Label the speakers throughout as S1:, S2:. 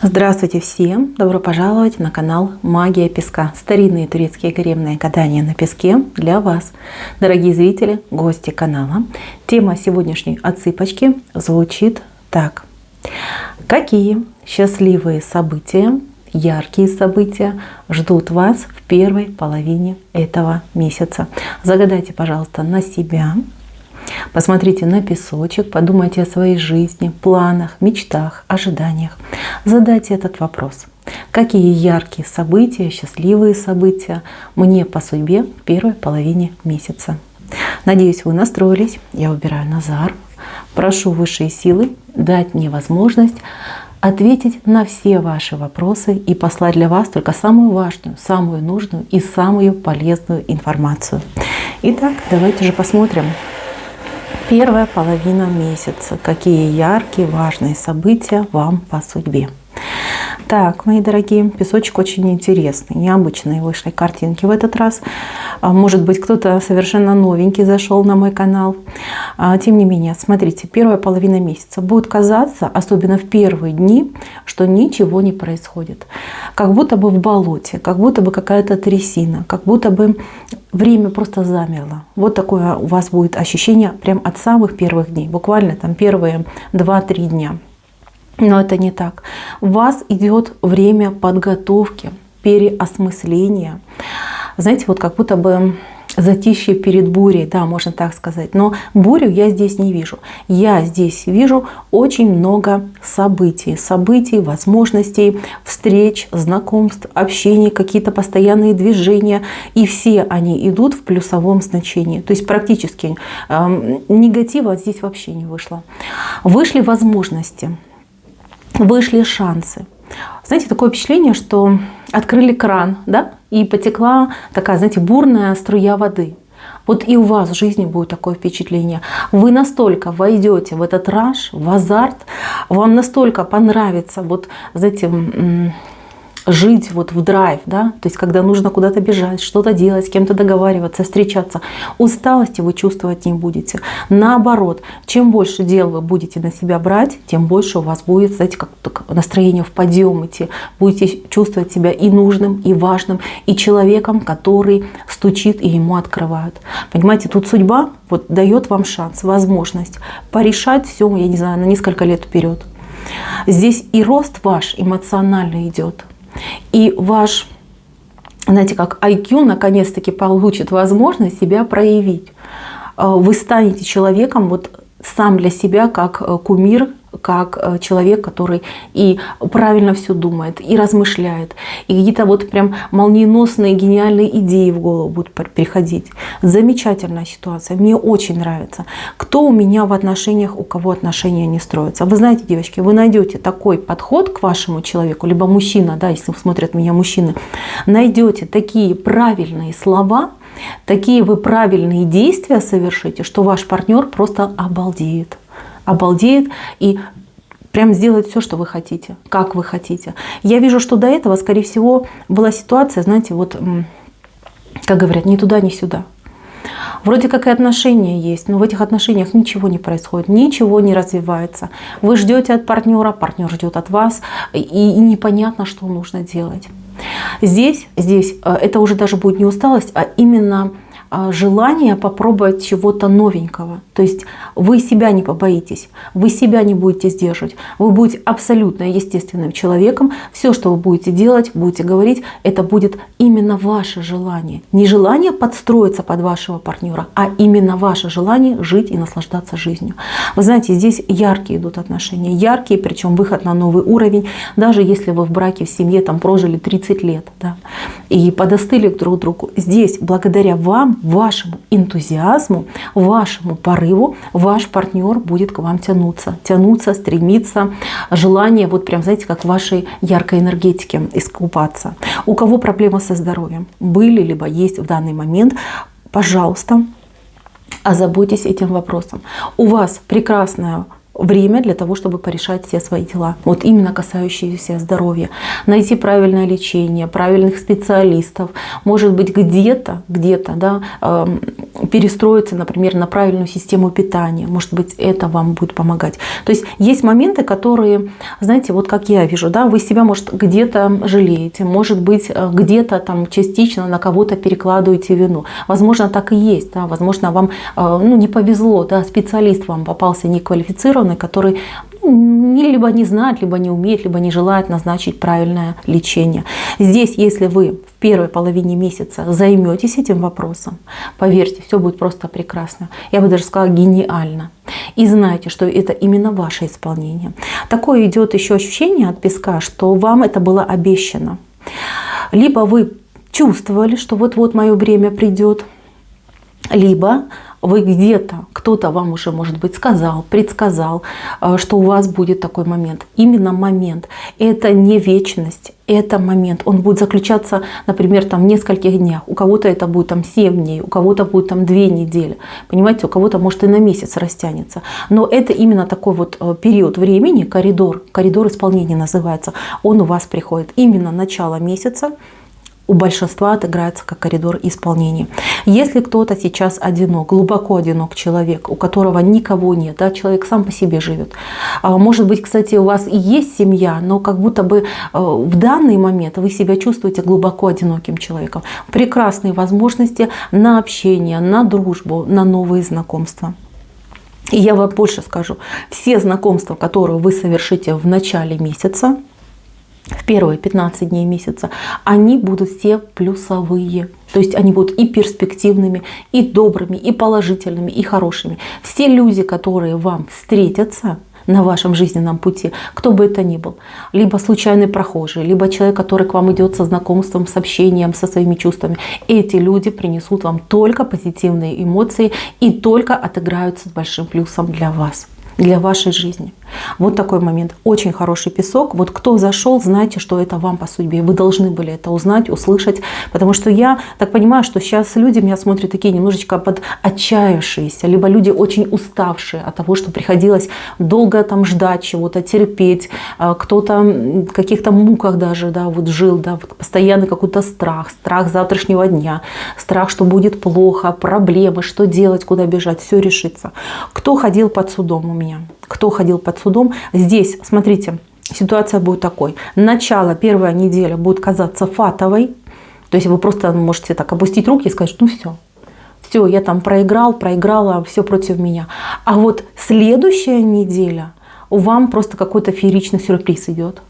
S1: Здравствуйте всем! Добро пожаловать на канал Магия Песка. Старинные турецкие гаремные гадания на песке для вас. Дорогие зрители, гости канала. Тема сегодняшней отсыпочки звучит так. Какие счастливые события, яркие события ждут вас в первой половине этого месяца? Загадайте, пожалуйста, на себя. Посмотрите на песочек, подумайте о своей жизни, планах, мечтах, ожиданиях. Задайте этот вопрос. Какие яркие события, счастливые события мне по судьбе в первой половине месяца? Надеюсь, вы настроились. Я убираю Назар. Прошу высшие силы дать мне возможность ответить на все ваши вопросы и послать для вас только самую важную, самую нужную и самую полезную информацию. Итак, давайте же посмотрим. Первая половина месяца. Какие яркие, важные события вам по судьбе? Так, мои дорогие, песочек очень интересный. Необычные вышли картинки в этот раз. Может быть, кто-то совершенно новенький зашел на мой канал. Тем не менее, смотрите, первая половина месяца. Будет казаться, особенно в первые дни, что ничего не происходит. Как будто бы в болоте, как будто бы какая-то трясина, как будто бы время просто замерло. Вот такое у вас будет ощущение прям от самых первых дней. Буквально там первые 2-3 дня. Но это не так. У вас идет время подготовки, переосмысления. Знаете, вот как будто бы затишье перед бурей, да, можно так сказать. Но бурю я здесь не вижу. Я здесь вижу очень много событий. Событий, возможностей, встреч, знакомств, общений, какие-то постоянные движения. И все они идут в плюсовом значении. То есть практически негатива здесь вообще не вышло. Вышли возможности. Вышли шансы. Знаете, такое впечатление, что открыли кран, да, и потекла такая, знаете, бурная струя воды. Вот и у вас в жизни будет такое впечатление. Вы настолько войдете в этот раж, в азарт, вам настолько понравится, вот, знаете, жить вот в драйв, да, то есть когда нужно куда-то бежать, что-то делать, с кем-то договариваться, встречаться. Усталости вы чувствовать не будете. Наоборот, чем больше дел вы будете на себя брать, тем больше у вас будет, знаете, как настроение в подъем идти. Будете чувствовать себя и нужным, и важным, и человеком, который стучит и ему открывают. Понимаете, тут судьба вот дает вам шанс, возможность порешать все, я не знаю, на несколько лет вперед. Здесь и рост ваш эмоциональный идет. И ваш, знаете, как IQ наконец-таки получит возможность себя проявить. Вы станете человеком вот сам для себя как кумир, как человек, который и правильно все думает, и размышляет, и какие-то вот прям молниеносные, гениальные идеи в голову будут приходить. Замечательная ситуация, мне очень нравится. Кто у меня в отношениях, у кого отношения не строятся? Вы знаете, девочки, вы найдете такой подход к вашему человеку, либо мужчина, да, если смотрят меня мужчины, найдете такие правильные слова, такие вы правильные действия совершите, что ваш партнер просто обалдеет. Обалдеет и прям сделает все, что вы хотите, как вы хотите. Я вижу, что до этого, скорее всего, была ситуация, знаете, вот, как говорят, ни туда, ни сюда. Вроде как и отношения есть, но в этих отношениях ничего не происходит, ничего не развивается. Вы ждете от партнера, партнер ждет от вас, и непонятно, что нужно делать. Здесь это уже даже будет не усталость, а именно желание попробовать чего-то новенького. То есть вы себя не побоитесь, вы себя не будете сдерживать, вы будете абсолютно естественным человеком. Все, что вы будете делать, будете говорить, это будет именно ваше желание. Не желание подстроиться под вашего партнера, а именно ваше желание жить и наслаждаться жизнью. Вы знаете, здесь яркие идут отношения, яркие, причем выход на новый уровень, даже если вы в браке, в семье там прожили 30 лет, да, и подостыли друг к другу. Здесь, благодаря вам, вашему энтузиазму, вашему порыву, ваш партнер будет к вам тянуться, стремиться, желание, вот прям, знаете, как в вашей яркой энергетике искупаться. У кого проблемы со здоровьем были, либо есть в данный момент, пожалуйста, озаботьтесь этим вопросом. У вас прекрасная время для того, чтобы порешать все свои дела. Вот именно касающиеся здоровья. Найти правильное лечение, правильных специалистов. Может быть, где-то, да, перестроиться, например, на правильную систему питания. Может быть, это вам будет помогать. То есть есть моменты, которые, знаете, вот как я вижу, да, вы себя, может, где-то жалеете, может быть, где-то там частично на кого-то перекладываете вину. Возможно, так и есть, да, возможно, вам не повезло, да, специалист вам попался неквалифицированный, который либо не знает, либо не умеет, либо не желает назначить правильное лечение. Здесь, если вы в первой половине месяца займетесь этим вопросом, поверьте, все будет просто прекрасно. Я бы даже сказала, гениально. И знаете, что это именно ваше исполнение. Такое идет еще ощущение от песка, что вам это было обещано. Либо вы чувствовали, что вот-вот мое время придет, либо вы где-то, кто-то вам уже, может быть, сказал, предсказал, что у вас будет такой момент. Именно момент. Это не вечность, это момент. Он будет заключаться, например, там, в нескольких днях. У кого-то это будет там 7 дней, у кого-то будет там 2 недели. Понимаете, у кого-то может и на месяц растянется. Но это именно такой вот период времени, коридор исполнения называется, он у вас приходит. Именно начало месяца у большинства отыграется как коридор исполнения. Если кто-то сейчас одинок, глубоко одинок человек, у которого никого нет, да, человек сам по себе живет. Может быть, кстати, у вас и есть семья, но как будто бы в данный момент вы себя чувствуете глубоко одиноким человеком. Прекрасные возможности на общение, на дружбу, на новые знакомства. И я вам больше скажу, все знакомства, которые вы совершите в начале месяца, в первые 15 дней месяца, они будут все плюсовые. То есть они будут и перспективными, и добрыми, и положительными, и хорошими. Все люди, которые вам встретятся на вашем жизненном пути, кто бы это ни был, либо случайный прохожий, либо человек, который к вам идет со знакомством, с общением, со своими чувствами, эти люди принесут вам только позитивные эмоции и только отыграются с большим плюсом для вас, для вашей жизни. Вот такой момент. Очень хороший песок. Вот кто зашел, знайте, что это вам по судьбе. Вы должны были это узнать, услышать. Потому что я так понимаю, что сейчас люди меня смотрят такие немножечко отчаявшиеся, либо люди очень уставшие от того, что приходилось долго там ждать чего-то, терпеть. Кто-то в каких-то муках даже, да, вот жил, да, вот постоянный какой-то страх завтрашнего дня, страх, что будет плохо, проблемы, что делать, куда бежать, все решится. Кто ходил под судом у меня? Кто ходил под судом? Здесь, смотрите, ситуация будет такой. Начало, первая неделя будет казаться фатовой. То есть вы просто можете так опустить руки и сказать, ну все, я там проиграла, все против меня. А вот следующая неделя у вам просто какой-то фееричный сюрприз идет.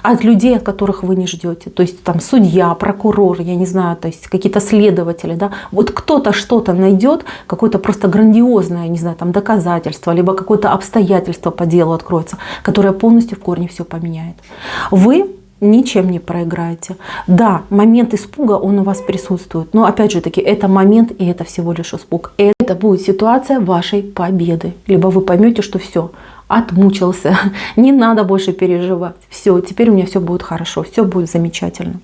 S1: От людей, от которых вы не ждете. То есть там судья, прокурор, я не знаю, то есть какие-то следователи. Да? Вот кто-то что-то найдет, какое-то просто грандиозное, не знаю, там доказательство, либо какое-то обстоятельство по делу откроется, которое полностью в корне все поменяет. Вы ничем не проиграете. Да, момент испуга, он у вас присутствует. Но опять же таки, это момент, и это всего лишь испуг. Это будет ситуация вашей победы. Либо вы поймете, что все, отмучился, не надо больше переживать. Все, теперь у меня все будет хорошо, все будет замечательно.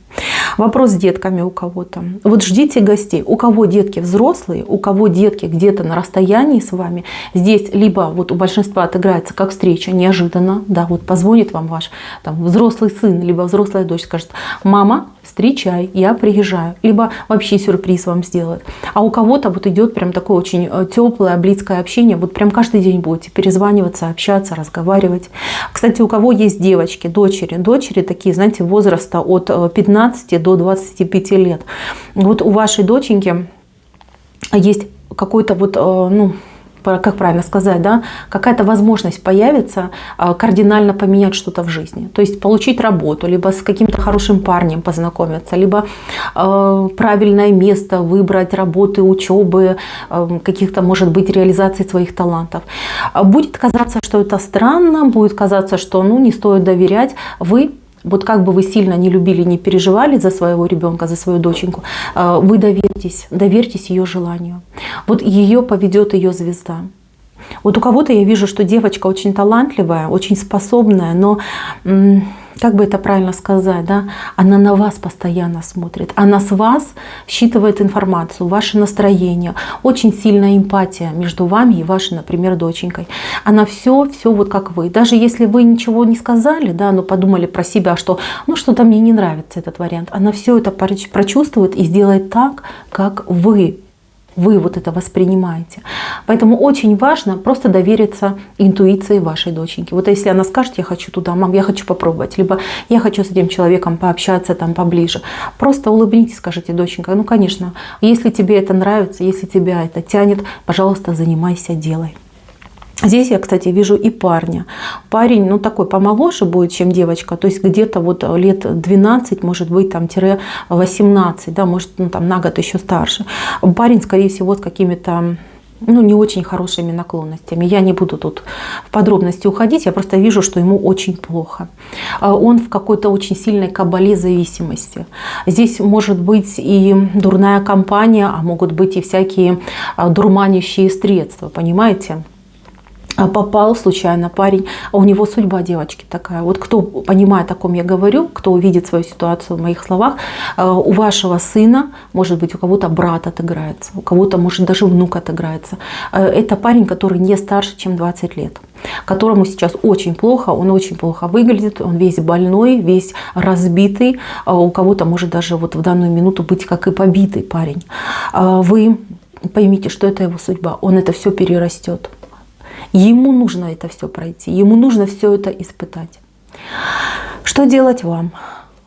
S1: Вопрос с детками у кого-то. Вот ждите гостей. У кого детки взрослые, у кого детки где-то на расстоянии с вами, здесь либо вот у большинства отыграется как встреча неожиданно, да, вот позвонит вам ваш там, взрослый сын, либо взрослая дочь, скажет, мама, встречай, я приезжаю, либо вообще сюрприз вам сделает. А у кого-то вот идет прям такое очень теплое, близкое общение, вот прям каждый день будете перезваниваться, общаться, разговаривать. Кстати, у кого есть девочки, дочери такие, знаете, возраста от 15 до 25 лет. Вот у вашей доченьки есть какой-то вот, как правильно сказать, да, какая-то возможность появится кардинально поменять что-то в жизни. То есть получить работу, либо с каким-то хорошим парнем познакомиться, либо правильное место выбрать, работы, учебы, каких-то, может быть, реализации своих талантов. Будет казаться, что это странно, будет казаться, что не стоит доверять. Вот как бы вы сильно не любили, не переживали за своего ребенка, за свою доченьку, вы доверьтесь ее желанию. Вот ее поведет ее звезда. Вот у кого-то я вижу, что девочка очень талантливая, очень способная, но, как бы это правильно сказать, да, она на вас постоянно смотрит. Она с вас считывает информацию, ваше настроение. Очень сильная эмпатия между вами и вашей, например, доченькой. Она все вот как вы. Даже если вы ничего не сказали, да, но подумали про себя, что что-то мне не нравится этот вариант, она все это прочувствует и сделает так, как вы вы вот это воспринимаете. Поэтому очень важно просто довериться интуиции вашей доченьки. Вот если она скажет: я хочу туда, мам, я хочу попробовать, либо я хочу с этим человеком пообщаться там поближе, просто улыбнитесь, скажите: доченька, ну конечно, если тебе это нравится, если тебя это тянет, пожалуйста, занимайся, делай. Здесь я, кстати, вижу и парня. Парень, ну, такой помоложе будет, чем девочка, то есть где-то вот лет 12, может быть, там, 18, да, может, ну, там, на год еще старше. Парень, скорее всего, с какими-то, ну, не очень хорошими наклонностями. Я не буду тут в подробности уходить, я просто вижу, что ему очень плохо. Он в какой-то очень сильной кабале зависимости. Здесь может быть и дурная компания, а могут быть и всякие дурманящие средства, понимаете? Попал случайно парень, а у него судьба девочки такая. Вот кто понимает, о ком я говорю, кто увидит свою ситуацию в моих словах, у вашего сына, может быть, у кого-то брат отыграется, у кого-то, может, даже внук отыграется. Это парень, который не старше, чем 20 лет, которому сейчас очень плохо, он очень плохо выглядит, он весь больной, весь разбитый, у кого-то может даже вот в данную минуту быть как и побитый парень. Вы поймите, что это его судьба, он это все перерастет. Ему нужно это все пройти, ему нужно все это испытать. Что делать вам?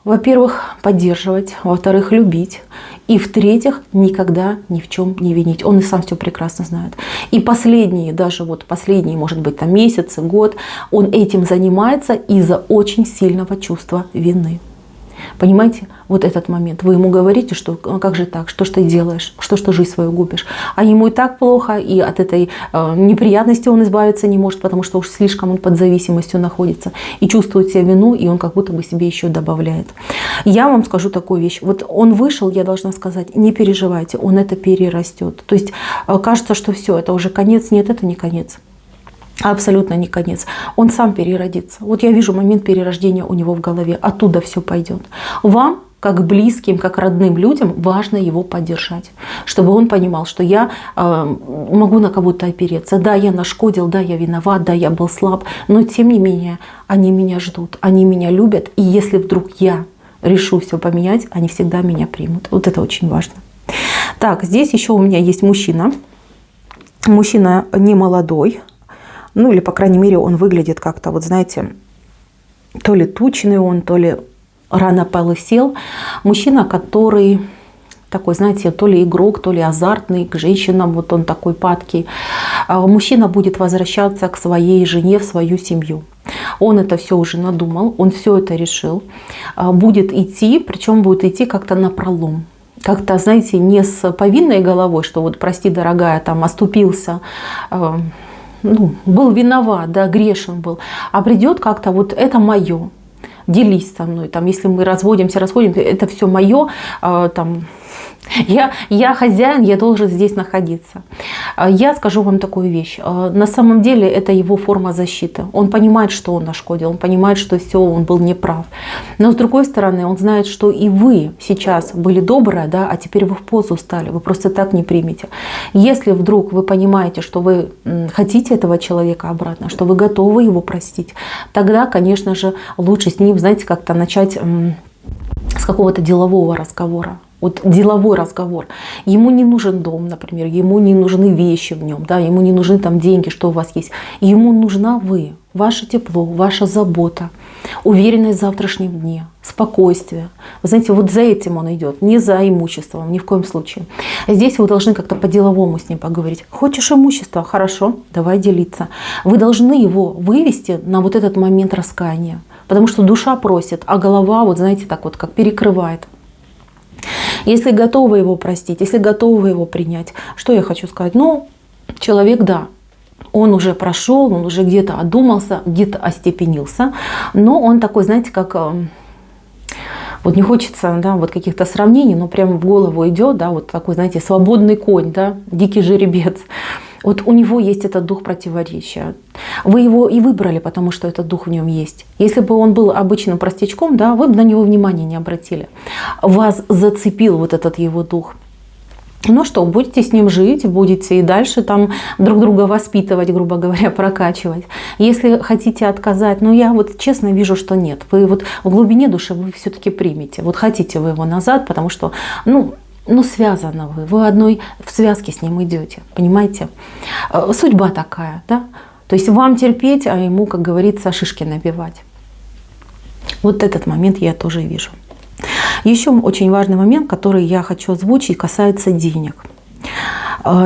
S1: Во-первых, поддерживать, во-вторых, любить, и в-третьих, никогда ни в чем не винить. Он и сам все прекрасно знает. И последние, даже вот последние, может быть, там месяцы, год, он этим занимается из-за очень сильного чувства вины. Понимаете, вот этот момент. Вы ему говорите, что как же так, что ж ты делаешь, что ж ты жизнь свою губишь. А ему и так плохо, и от этой неприятности он избавиться не может, потому что уж слишком он под зависимостью находится. И чувствует себе вину, и он как будто бы себе еще добавляет. Я вам скажу такую вещь. Вот он вышел, я должна сказать, не переживайте, он это перерастет. То есть кажется, что все, это уже конец. Нет, это не конец. Абсолютно не конец. Он сам переродится. Вот я вижу момент перерождения у него в голове. Оттуда все пойдет. Вам, как близким, как родным людям, важно его поддержать. Чтобы он понимал, что я могу на кого-то опереться. Да, я нашкодил, да, я виноват, да, я был слаб. Но тем не менее, они меня ждут, они меня любят. И если вдруг я решу все поменять, они всегда меня примут. Вот это очень важно. Так, здесь еще у меня есть мужчина. Мужчина не молодой. Ну, или, по крайней мере, он выглядит как-то, вот знаете, то ли тучный он, то ли рано полысел. Мужчина, который такой, знаете, то ли игрок, то ли азартный, к женщинам, вот он такой падкий. Мужчина будет возвращаться к своей жене, в свою семью. Он это все уже надумал, он все это решил. Будет идти, причем будет идти как-то напролом. Как-то, знаете, не с повинной головой, что вот, прости, дорогая, там, оступился, ну, был виноват, да, грешен был, а придет как-то вот это мое, делись со мной, там, если мы разводимся, это все мое, там, я хозяин, я должен здесь находиться. Я скажу вам такую вещь. На самом деле это его форма защиты. Он понимает, что он нашкодил, он понимает, что все, он был неправ. Но с другой стороны, он знает, что и вы сейчас были добрые, да, а теперь вы в позу стали, вы просто так не примете. Если вдруг вы понимаете, что вы хотите этого человека обратно, что вы готовы его простить, тогда, конечно же, лучше с ним, знаете, как-то начать с какого-то делового разговора. Вот деловой разговор. Ему не нужен дом, например, ему не нужны вещи в нем, да, ему не нужны там деньги, что у вас есть. Ему нужна вы, ваше тепло, ваша забота, уверенность в завтрашнем дне, спокойствие. Вы знаете, вот за этим он идет, не за имуществом, ни в коем случае. Здесь вы должны как-то по-деловому с ним поговорить. Хочешь имущество? Хорошо, давай делиться. Вы должны его вывести на вот этот момент раскаяния, потому что душа просит, а голова, вот знаете, так вот как перекрывает. Если готовы его простить, если готовы его принять, что я хочу сказать? Ну, человек, да, он уже прошел, он уже где-то одумался, где-то остепенился, но он такой, знаете, как... Вот не хочется, да, вот каких-то сравнений, но прямо в голову идет, да, вот такой, знаете, свободный конь, да, дикий жеребец. Вот у него есть этот дух противоречия. Вы его и выбрали, потому что этот дух в нем есть. Если бы он был обычным простячком, да, вы бы на него внимания не обратили. Вас зацепил вот этот его дух. Ну что, будете с ним жить, будете и дальше там друг друга воспитывать, грубо говоря, прокачивать. Если хотите отказать, ну я вот честно вижу, что нет. Вы вот в глубине души вы все-таки примете. Вот хотите вы его назад, потому что, ну, ну, связаны вы одной в связке с ним идете, понимаете? Судьба такая, да? То есть вам терпеть, а ему, как говорится, шишки набивать. Вот этот момент я тоже вижу. Еще очень важный момент, который я хочу озвучить, касается денег.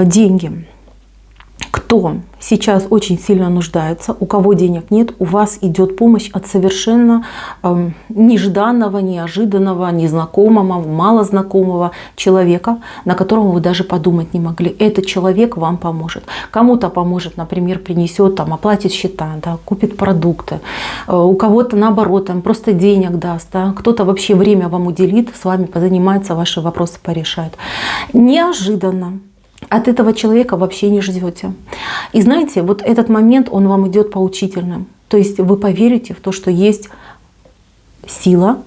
S1: Деньги. Кто сейчас очень сильно нуждается, у кого денег нет, у вас идет помощь от совершенно нежданного, неожиданного, незнакомого, малознакомого человека, на которого вы даже подумать не могли. Этот человек вам поможет. Кому-то поможет, например, принесет, там, оплатит счета, да, купит продукты. У кого-то наоборот, там, просто денег даст. Да. Кто-то вообще время вам уделит, с вами позанимается, ваши вопросы порешает. Неожиданно. От этого человека вообще не ждете. И знаете, вот этот момент, он вам идет поучительным. То есть вы поверите в то, что есть сила,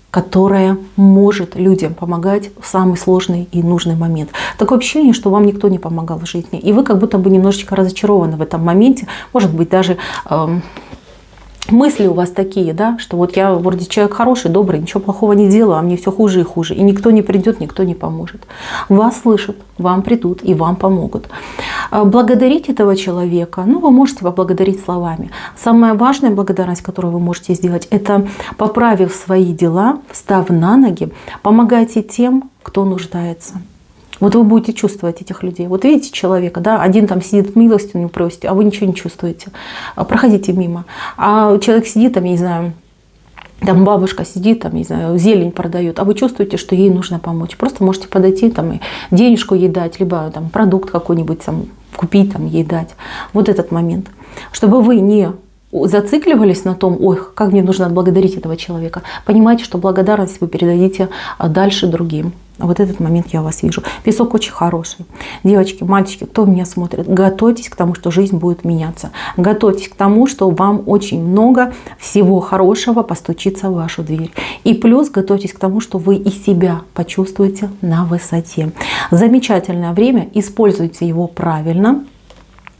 S1: которая может людям помогать в самый сложный и нужный момент. Такое ощущение, что вам никто не помогал в жизни. И вы как будто бы немножечко разочарованы в этом моменте. Может быть, даже мысли у вас такие, да, что вот я вроде человек хороший, добрый, ничего плохого не делаю, а мне все хуже и хуже. И никто не придет, никто не поможет. Вас слышат, вам придут и вам помогут. Благодарить этого человека, ну, вы можете поблагодарить словами. Самая важная благодарность, которую вы можете сделать, это, поправив свои дела, встав на ноги, помогайте тем, кто нуждается. Вот вы будете чувствовать этих людей. Вот видите человека, да, один там сидит, милостыню просит, а вы ничего не чувствуете. Проходите мимо. А человек сидит, там, я не знаю, там бабушка сидит, там, не знаю, зелень продает, а вы чувствуете, что ей нужно помочь. Просто можете подойти, там, и денежку ей дать, либо там, продукт какой-нибудь там, купить, там, ей дать. Вот этот момент. Чтобы вы не зацикливались на том, ой, как мне нужно отблагодарить этого человека. Понимаете, что благодарность вы передадите дальше другим. Вот этот момент я у вас вижу. Песок очень хороший. Девочки, мальчики, кто меня смотрит, готовьтесь к тому, что жизнь будет меняться. Готовьтесь к тому, что вам очень много всего хорошего постучится в вашу дверь. И плюс готовьтесь к тому, что вы и себя почувствуете на высоте. Замечательное время, используйте его правильно.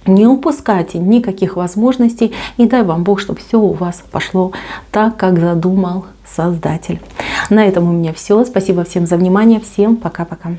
S1: Не упускайте никаких возможностей и дай вам Бог, чтобы все у вас пошло так, как задумал Создатель. На этом у меня все. Спасибо всем за внимание. Всем пока-пока.